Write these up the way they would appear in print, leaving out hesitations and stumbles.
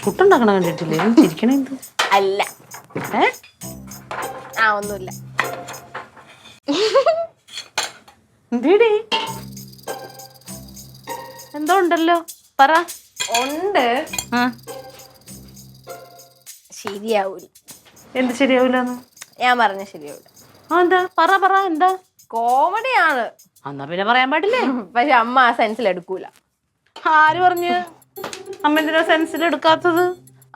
പുട്ടുണ്ടാക്കണ കണ്ടിട്ടില്ലേ? ചിരിക്കണേ എന്ത്? അല്ല. ഒന്നുമില്ല. എന്തേടി? എന്തോ ഉണ്ടല്ലോ, പറ. ഉണ്ട്. ശരിയാവൂല. എന്ത് ശരിയാവൂലെന്ന്? ഞാൻ പറഞ്ഞ ശരിയാവൂല. എന്താ? പറ എന്താ? കോമഡിയാണ്. എന്നാ പിന്നെ പറയാൻ പാടില്ലേ? പക്ഷെ അമ്മ ആ സെൻസിൽ എടുക്കൂല. ആര് പറഞ്ഞു? അമ്മ എന്തിനാ സെൻസിൽ എടുക്കാത്തത്?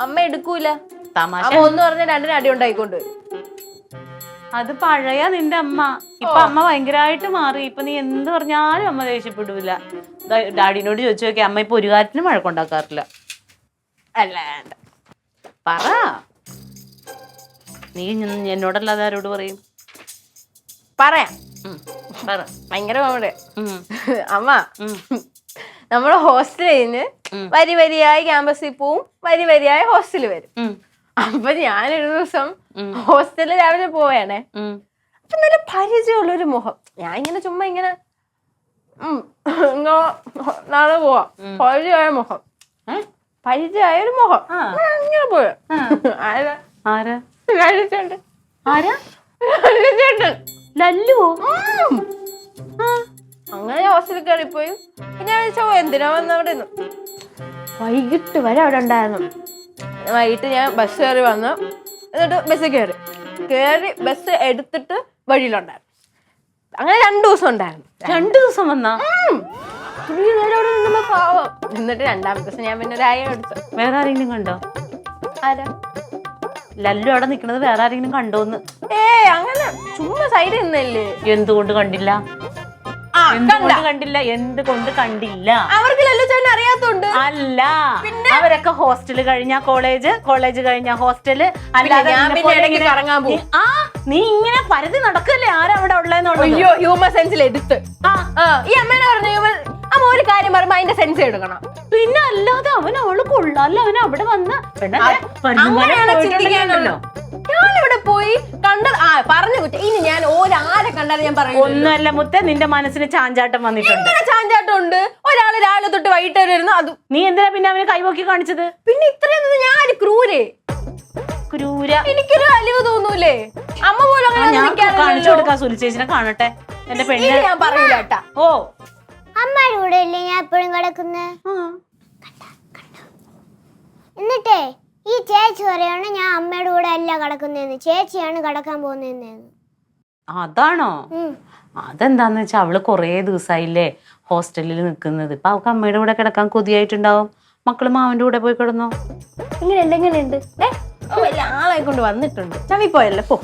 അമ്മ എടുക്കൂല. തമാശ. ഒന്ന് പറഞ്ഞ രണ്ടിന് അടി ഉണ്ടായിക്കൊണ്ട്. അത് പഴയ നിന്റെ അമ്മ. ഇപ്പൊ അമ്മ ഭയങ്കരമായിട്ട് മാറി. ഇപ്പൊ നീ എന്ത് പറഞ്ഞാലും അമ്മ ദേഷ്യപ്പെടൂല. ഡാഡിനോട് ചോദിച്ചു നോക്കി, അമ്മ ഇപ്പൊ ഒരു കാര്യത്തിനും വഴക്കുണ്ടാക്കാറില്ല. അല്ല, പറ. നീ എന്നോടല്ലാതെ ആരോട് പറയും? പറയാം. ഭയങ്കര കോമഡി. അമ്മ, നമ്മുടെ ഹോസ്റ്റലിൽ നിന്ന് വരിയായി ക്യാമ്പസിൽ പോവും, വരിയായി ഹോസ്റ്റലിൽ വരും. അപ്പൊ ഞാനൊരു ദിവസം ഹോസ്റ്റലിൽ രാവിലെ പോവേണേ. അപ്പൊ നല്ല പരിചയമുള്ളൊരു മുഖം. ഞാൻ ഇങ്ങനെ ചുമ്മാ ഇങ്ങനെ നാളെ പോവാം. പരിചയമായ മുഖം, പരിചയമായ ഒരു മുഖം. ഇങ്ങനെ പോയ ലല്ലുവോ? അങ്ങനെ ഹോസ്റ്റലിൽ കയറിപ്പോയി. ഞാൻ എന്തിനാ വന്നവിടെ നിന്ന് വൈകിട്ട് വരെ അവിടെ ഉണ്ടായിരുന്നു. വൈകിട്ട് ഞാൻ ബസ് കയറി വന്നു. എന്നിട്ട് ബസ് കയറി ബസ് എടുത്തിട്ട് വഴിയിലുണ്ടായിരുന്നു. അങ്ങനെ 2 ദിവസം ഉണ്ടായിരുന്നു. 2 ദിവസം വന്നാ? പാവം. എന്നിട്ട് 2ാമത്തെ ദിവസം ഞാൻ പിന്നെ ഒരു ആയ എടുത്തു. വേറെ ആരെങ്കിലും കണ്ടോ? ആരാ? ലല്ലു അവിടെ നിക്കണത് വേറെ ആരെങ്കിലും കണ്ടോന്ന്? അങ്ങനെ ചുമ്മാ സൈഡിൽ നിന്നല്ലേ. എന്തുകൊണ്ട് കണ്ടില്ല? എന്തുകൊണ്ട് കണ്ടില്ല? അവർക്ക് ലല്ലു ചേട്ടനെ അറിയാത്തോണ്ട് അല്ല. അവരൊക്കെ ഹോസ്റ്റല് കഴിഞ്ഞ കോളേജ് കഴിഞ്ഞ ഹോസ്റ്റല്. അല്ലാതെ നീ ഇങ്ങനെ പരതി നടക്കല്ലേ ആരവിടെ ഉള്ളതെന്നുള്ളത്. അയ്യോ, ഹ്യൂമർ സെൻസിൽ എടുത്ത് ഈ അമ്മേനെ പറഞ്ഞു. അമ്മ ഒരു കാര്യം പറയുമ്പോ അതിന്റെ സെൻസ് എടുക്കണം. പിന്നെ അല്ലാതെ അവള് കൊള്ളാല്ല. അവൻ അവിടെ വന്ന് ചിന്തിക്കാനല്ലോ. ഞാനിവിടെ പോയി കണ്ടത് പറഞ്ഞു കുറ്റ. ഇനി ഞാൻ ഒരാളെ കണ്ടാൽ ഞാൻ പറയും ഒന്നുമല്ല മുത്തേ, നിന്റെ മനസ്സിന് ചാഞ്ചാട്ടം വന്നിട്ടുണ്ട്. ചാഞ്ചാട്ടം ഉണ്ട്. ഒരാള് രാവിലെ തൊട്ട് വൈകിട്ട് വരുന്നു. അത് നീ എന്തിനാ പിന്നെ അവന് കൈപോക്കി കാണിച്ചത്? പിന്നെ ഇത്രയൊന്നും ഞാൻ ക്രൂര. എനിക്കൊരു അലിവ് തോന്നൂലേ? അമ്മ പോലും കാണിച്ചു കൊടുക്കാൻ സുലി ചേച്ചിനെ കാണട്ടെ. എന്റെ പെണ്ണ് ഞാൻ പറയൂല കേട്ടാ. അമ്മയുടെ കൂടെ അല്ലേ ഞാൻ എപ്പോഴും കിടക്കുന്നേ. എന്നിട്ടേ ഈ ചേച്ചി പറയാണ് ഞാൻ അമ്മയുടെ കൂടെ അല്ല കിടക്കുന്നതെന്ന്, ചേച്ചിയാണ് കിടക്കാൻ പോകുന്നതെന്ന്. അതാണോ? അതെന്താന്ന് വെച്ചാ അവള് കൊറേ ദിവസമായില്ലേ ഹോസ്റ്റലിൽ നിക്കുന്നത്. ഇപ്പൊ അവൾക്ക് അമ്മയുടെ കൂടെ കിടക്കാൻ കൊതിയായിട്ടുണ്ടാവും. മക്കള് മാവന്റെ കൂടെ പോയി കിടന്നോ. എങ്ങനെയുണ്ട്? ആളെ കൊണ്ട് വന്നിട്ടുണ്ട്. ചവി പോയല്ലേ പോ.